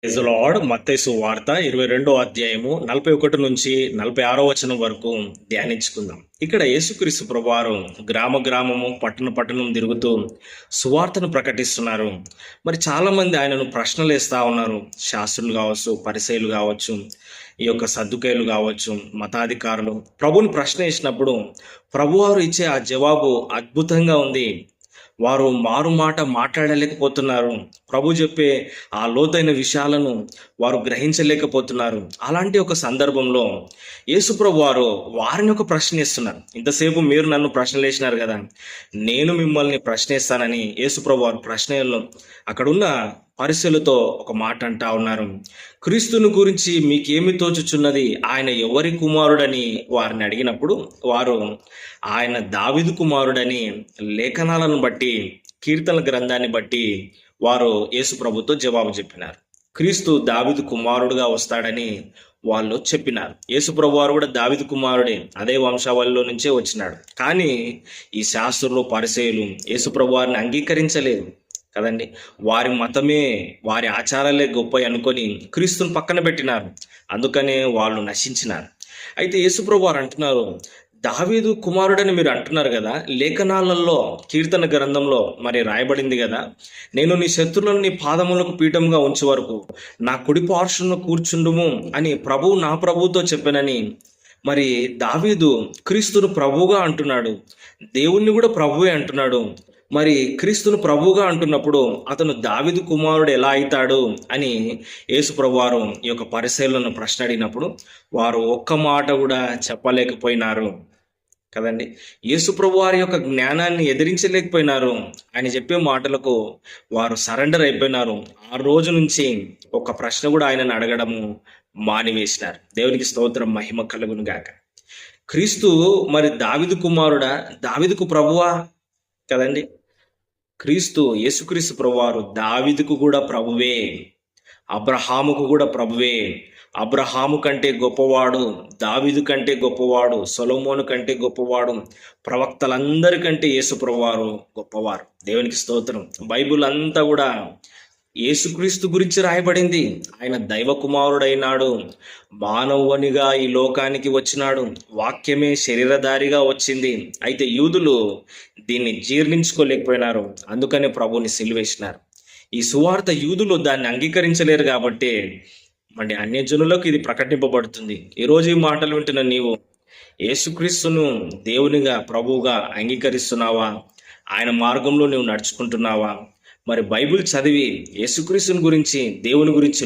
Praise the lord. మత్తయి సువార్త 22వ అధ్యాయము 41 నుంచి 46వ వచనం వరకు ధ్యానించుకుందాం. ఇక్కడ యేసుక్రీస్తు ప్రభువారు గ్రామ గ్రామము పట్టణ పట్టణం తిరుగుతూ సువార్తను ప్రకటిస్తున్నారు. మరి చాలా మంది ఆయనను ప్రశ్నలు వేస్తా ఉన్నారు. శాస్త్రులు కావచ్చు, పరిసయ్యులు కావచ్చు, ఈ యొక్క సద్దుకయ్యులు కావచ్చు, మతాధికారులు ప్రభుని ప్రశ్న వేసినప్పుడు ప్రభువారు ఇచ్చే ఆ జవాబు అద్భుతంగా ఉంది. వారు మారు మాట మాట్లాడలేకపోతున్నారు. ప్రభు చెప్పే ఆ లోతైన విషయాలను వారు గ్రహించలేకపోతున్నారు. అలాంటి ఒక సందర్భంలో యేసుప్రభు వారు వారిని ఒక ప్రశ్న ఇస్తున్నారు. ఇంతసేపు మీరు నన్ను ప్రశ్నలు వేసినారు కదా, నేను మిమ్మల్ని ప్రశ్నిస్తానని యేసుప్రభు వారు ప్రశ్నల్లో అక్కడున్న పరిశీలతో ఒక మాట అంటా ఉన్నారు. క్రీస్తుని గురించి మీకేమి తోచుచున్నది, ఆయన ఎవరి కుమారుడని వారిని అడిగినప్పుడు వారు ఆయన దావీదు కుమారుడని లేఖనాలను బట్టి, కీర్తనల గ్రంథాన్ని బట్టి వారు యేసు ప్రభుతో జవాబు చెప్పినారు. క్రీస్తు దావీదు కుమారుడుగా వస్తాడని వాళ్ళు చెప్పినారు. యేసు ప్రభు వారు కూడా దావీదు కుమారుడే, అదే వంశావళిలో నుంచే వచ్చినాడు. కానీ ఈ శాస్త్రులు పరిసయ్యులు యేసు ప్రభు వారిని అంగీకరించలేదు కదండి. వారి మతమే, వారి ఆచారాలే గొప్ప అనుకొని క్రీస్తుని పక్కన పెట్టినారు. అందుకనే వాళ్ళు నశించినారు. అయితే యేసుప్రభు వారు అంటున్నారు, దావీదు కుమారుడని మీరు అంటున్నారు కదా, లేఖనాలలో కీర్తన గ్రంథంలో మరి రాయబడింది కదా, నేను నీ శత్రులను నీ పాదములకు పీఠంగా ఉంచే వరకు నా కుడి పార్శ్వను కూర్చుండుము అని ప్రభువు నా ప్రభువుతో చెప్పానని. మరి దావీదు క్రీస్తును ప్రభువుగా అంటున్నాడు, దేవుణ్ణి కూడా ప్రభువే అంటున్నాడు. మరి క్రీస్తును ప్రభువుగా అంటున్నప్పుడు అతను దావీదు కుమారుడు ఎలా అవుతాడు అని యేసు ప్రభువారు ఈ యొక్క పరిశీలనను ప్రశ్న అడిగినప్పుడు వారు ఒక్క మాట కూడా చెప్పలేకపోయినారు కదండి. యేసు ప్రభువారి యొక్క జ్ఞానాన్ని ఎదిరించలేకపోయినారు. ఆయన చెప్పే మాటలకు వారు సరెండర్ అయిపోయినారు. ఆ రోజు నుంచి ఒక ప్రశ్న కూడా ఆయనను అడగడము మానివేసినారు. దేవునికి స్తోత్రం, మహిమ కలుగును గాక. క్రీస్తు మరి దావీదు కుమారుడా, దావీదుకు ప్రభువా కదండి. క్రీస్తు యేసుక్రీస్తు ప్రభువారు దావీదుకు కూడా ప్రభువే, అబ్రహాముకు కూడా ప్రభువే. అబ్రహాము కంటే గొప్పవాడు, దావీదు కంటే గొప్పవాడు, సొలొమోను కంటే గొప్పవాడు, ప్రవక్తలందరికంటే యేసు ప్రభువారు గొప్పవారు. దేవునికి స్తోత్రం. బైబిల్ అంతా కూడా యేసుక్రీస్తు గురించి రాయబడింది. ఆయన దైవ కుమారుడైనాడు, మానవునిగా ఈ లోకానికి వచ్చినాడు, వాక్యమే శరీరధారిగా వచ్చింది. అయితే యూదులు దీన్ని జీర్ణించుకోలేకపోయినారు. అందుకనే ప్రభుని సిలువేసినారు. ఈ సువార్త యూదులు దాన్ని అంగీకరించలేరు కాబట్టి మరి అన్యజనులకు ఇది ప్రకటింపబడుతుంది. ఈరోజు ఈ మాటలు వింటున్న నీవు యేసుక్రీస్తును దేవునిగా ప్రభువుగా అంగీకరిస్తున్నావా? ఆయన మార్గంలో నువ్వు నడుచుకుంటున్నావా? మరి బైబిల్ చదివి యేసుక్రీస్తుని గురించి, దేవుని గురించి